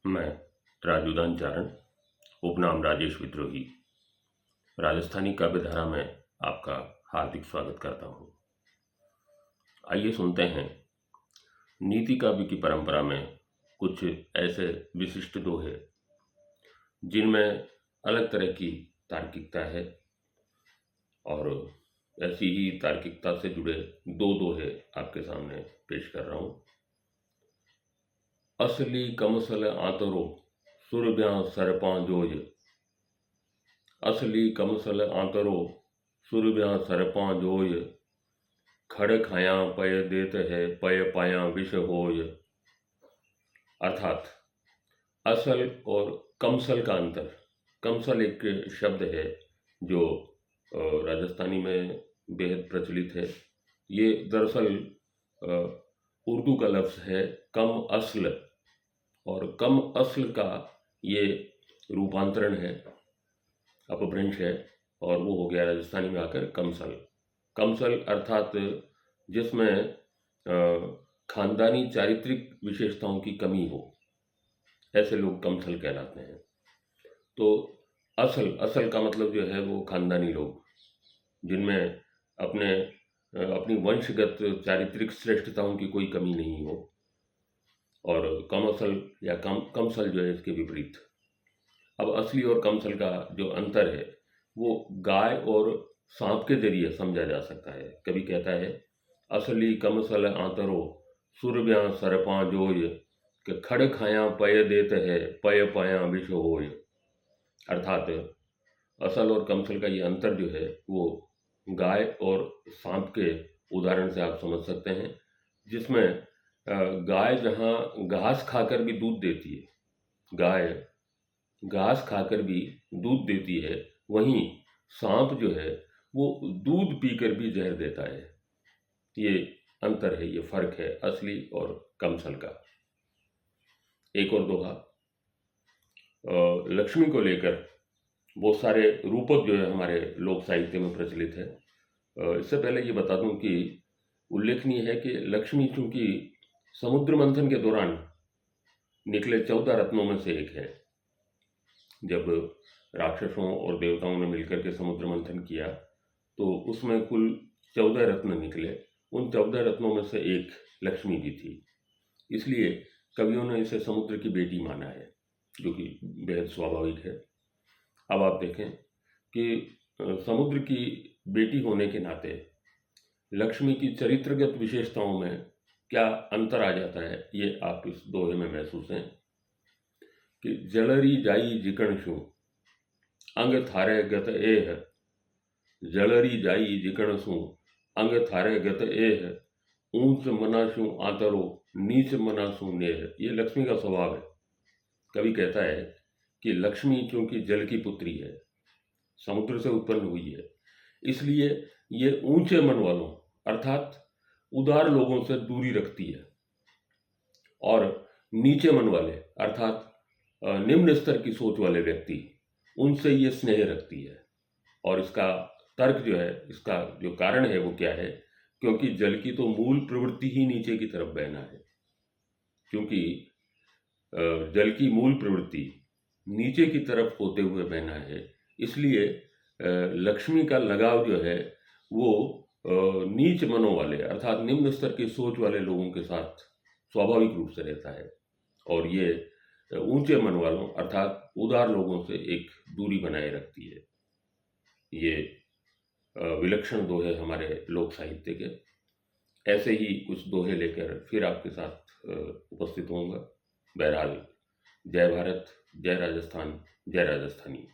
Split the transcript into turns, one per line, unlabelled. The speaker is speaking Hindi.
मैं राजूदान चारण, उपनाम राजेश विद्रोही, राजस्थानी काव्यधारा में आपका हार्दिक स्वागत करता हूँ। आइए सुनते हैं नीति काव्य की परंपरा में कुछ ऐसे विशिष्ट दोहे जिनमें अलग तरह की तार्किकता है, और ऐसी ही तार्किकता से जुड़े दो दोहे आपके सामने पेश कर रहा हूँ। असली कमसल आंतरो सुरभ्यां सरपां जोज। असली कमसल आंतरो सुरभ्यां सरपां जोज। खड़ खाया पय देत है पय पाया विष होय। अर्थात असल और कमसल का अंतर। कमसल एक शब्द है जो राजस्थानी में बेहद प्रचलित है। ये दरअसल उर्दू का लफ्ज़ है कम असल, और कम असल का ये रूपांतरण है, अपभ्रंश है, और वो हो गया राजस्थानी में आकर कमसल। कमसल अर्थात जिसमें खानदानी चारित्रिक विशेषताओं की कमी हो, ऐसे लोग कमसल कहलाते हैं। तो असल का मतलब जो है वो खानदानी लोग, जिनमें अपनी वंशगत चारित्रिक श्रेष्ठताओं की कोई कमी नहीं हो। और कमसल या कमसल जो है इसके विपरीत। अब असली और कमसल का जो अंतर है वो गाय और सांप के जरिए समझा जा सकता है। कभी कहता है असली कमसल आंतरो सुरभ्यां सरपां जोय। कि खड़ खाया पय देत है पय पाया विष होय। अर्थात असल और कमसल का ये अंतर जो है वो गाय और सांप के उदाहरण से आप समझ सकते हैं, जिसमें गाय जहाँ घास खाकर भी दूध देती है, गाय घास खाकर भी दूध देती है, वहीं सांप जो है वो दूध पीकर भी जहर देता है। ये अंतर है, ये फर्क है असली और कमसल का। एक और दोहा लक्ष्मी को लेकर बहुत सारे रूपक जो है हमारे लोक साहित्य में प्रचलित है। इससे पहले ये बता दूं कि उल्लेखनीय है कि लक्ष्मी चूंकि समुद्र मंथन के दौरान निकले 14 रत्नों में से एक है। जब राक्षसों और देवताओं ने मिलकर के समुद्र मंथन किया तो उसमें कुल 14 रत्न निकले। उन 14 रत्नों में से एक लक्ष्मी भी थी, इसलिए कवियों ने इसे समुद्र की बेटी माना है, जो कि बेहद स्वाभाविक है। अब आप देखें कि समुद्र की बेटी होने के नाते लक्ष्मी की चरित्रगत विशेषताओं में क्या अंतर आ जाता है, ये आप इस दोहे में महसूस हैं कि जलरी जाई जिकण शू अंग थारे गत एह। जलरी जाई जिकण शू अंग थारे गत एह। ऊंच मनाशु आंतरो नीच मनाशु नेह। ये लक्ष्मी का स्वभाव है। कवि कहता है कि लक्ष्मी चूंकि जल की पुत्री है, समुद्र से उत्पन्न हुई है, इसलिए ये ऊंचे मन वालों अर्थात उदार लोगों से दूरी रखती है, और नीचे मन वाले अर्थात निम्न स्तर की सोच वाले व्यक्ति, उनसे ये स्नेह रखती है। और इसका तर्क जो है, इसका जो कारण है वो क्या है? क्योंकि जल की तो मूल प्रवृत्ति ही नीचे की तरफ बहना है। क्योंकि जल की मूल प्रवृत्ति नीचे की तरफ होते हुए बहना है, इसलिए लक्ष्मी का लगाव जो है वो नीच मनों वाले अर्थात निम्न स्तर की सोच वाले लोगों के साथ स्वाभाविक रूप से रहता है, और ये ऊंचे मन वालों अर्थात उदार लोगों से एक दूरी बनाए रखती है। ये विलक्षण दोहे हमारे लोक साहित्य के। ऐसे ही कुछ दोहे लेकर फिर आपके साथ उपस्थित होऊंगा। बहरहाल, जय भारत, जय राजस्थान, जय राजस्थानी।